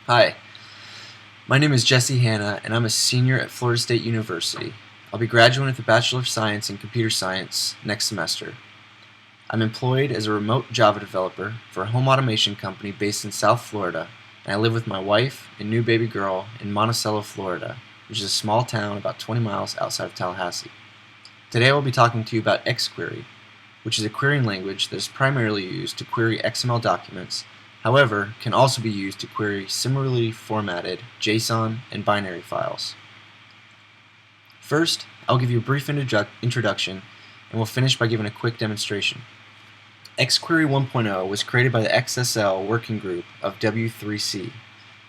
Hi, my name is Jesse Hanna, and I'm a senior at Florida State University. I'll be graduating with a Bachelor of Science in Computer Science next semester. I'm employed as a remote Java developer for a home automation company based in South Florida, and I live with my wife and new baby girl in Monticello, Florida, which is a small town about 20 miles outside of Tallahassee. Today I will be talking to you about Xquery, which is a querying language that is primarily used to query XML documents, however, can also be used to query similarly formatted JSON and binary files. First, I'll give you a brief introduction, and we'll finish by giving a quick demonstration. Xquery 1.0 was created by the XSL working group of W3C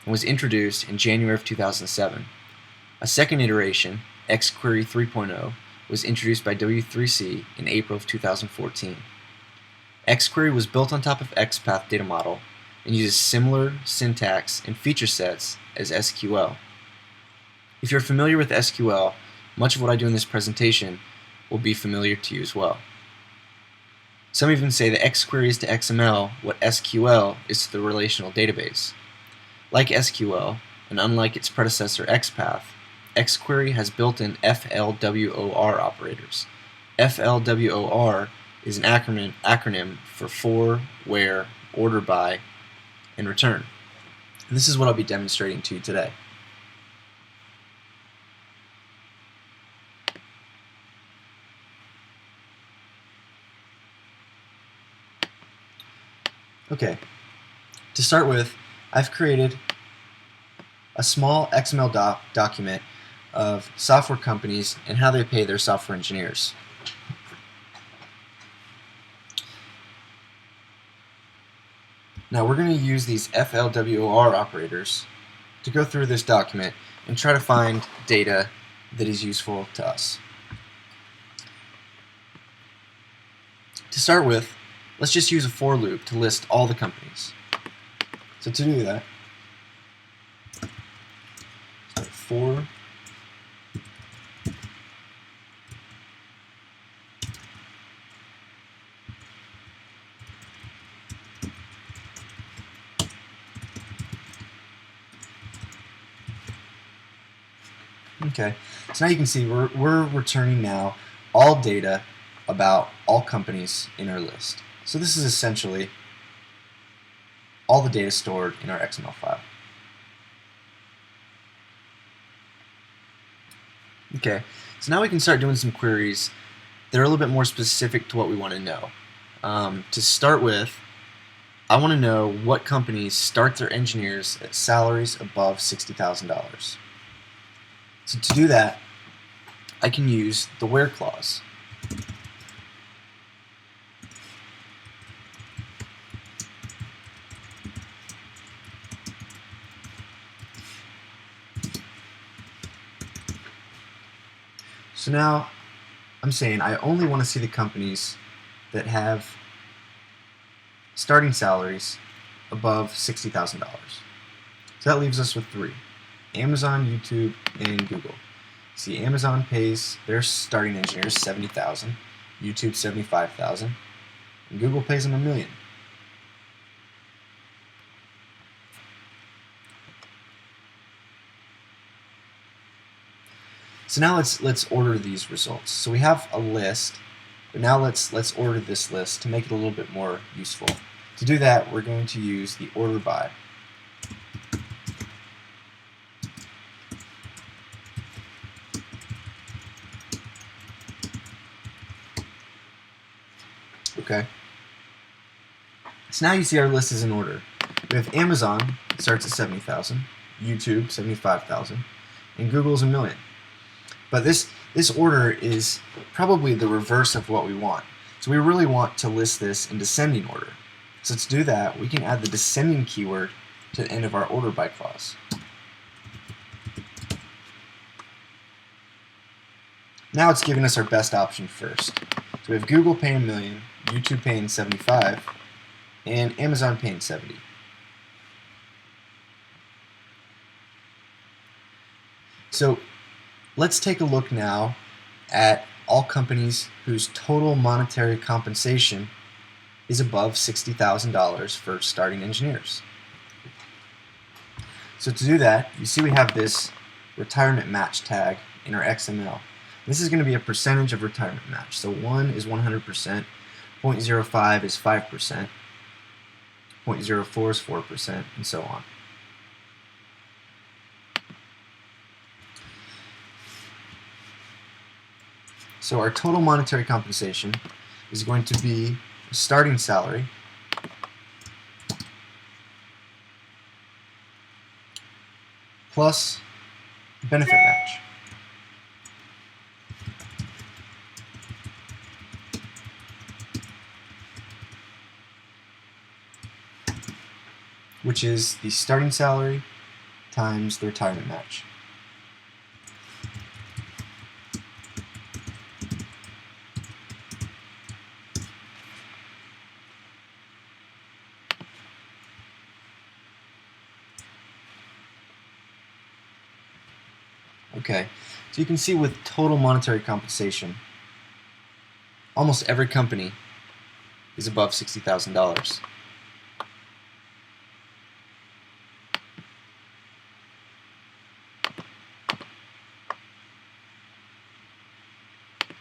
and was introduced in January of 2007. A second iteration, Xquery 3.0, was introduced by W3C in April of 2014. Xquery was built on top of XPath data model and uses similar syntax and feature sets as SQL. If you're familiar with SQL, much of what I do in this presentation will be familiar to you as well. Some even say that Xquery is to XML what SQL is to the relational database. Like SQL, and unlike its predecessor XPath, Xquery has built-in FLWOR operators. FLWOR is an acronym for where, order by, and return. And this is what I'll be demonstrating to you today. Okay, to start with, I've created a small XML document of software companies and how they pay their software engineers. Now we're going to use these FLWOR operators to go through this document and try to find data that is useful to us. To start with, let's just use a for loop to list all the companies. So to do that, start for Okay, so now you can see we're returning now all data about all companies in our list. So this is essentially all the data stored in our XML file. Okay, so now we can start doing some queries that are a little bit more specific to what we want to know. To start with, I want to know what companies start their engineers at salaries above $60,000. So to do that, I can use the where clause. So now I'm saying I only want to see the companies that have starting salaries above $60,000. So that leaves us with three: Amazon, YouTube, and Google. See, Amazon pays their starting engineers $70,000, YouTube $75,000, and Google pays them $1 million. So now let's order these results. So we have a list, but now let's order this list to make it a little bit more useful. To do that, we're going to use the order by. Okay. So now you see our list is in order. We have Amazon, it starts at 70,000, YouTube 75,000, and Google's $1 million. But this order is probably the reverse of what we want. So we really want to list this in descending order. So to do that, we can add the descending keyword to the end of our order by clause. Now it's giving us our best option first. So we have Google paying $1 million, YouTube paying 75, and Amazon paying 70. So let's take a look now at all companies whose total monetary compensation is above $60,000 for starting engineers. So to do that, you see we have this retirement match tag in our XML. This is going to be a percentage of retirement match. So 1 is 100%, 0.05 is 5%, 0.04 is 4%, and so on. So our total monetary compensation is going to be a starting salary plus benefit match. Which is the starting salary times the retirement match. Okay, so you can see with total monetary compensation, almost every company is above $60,000.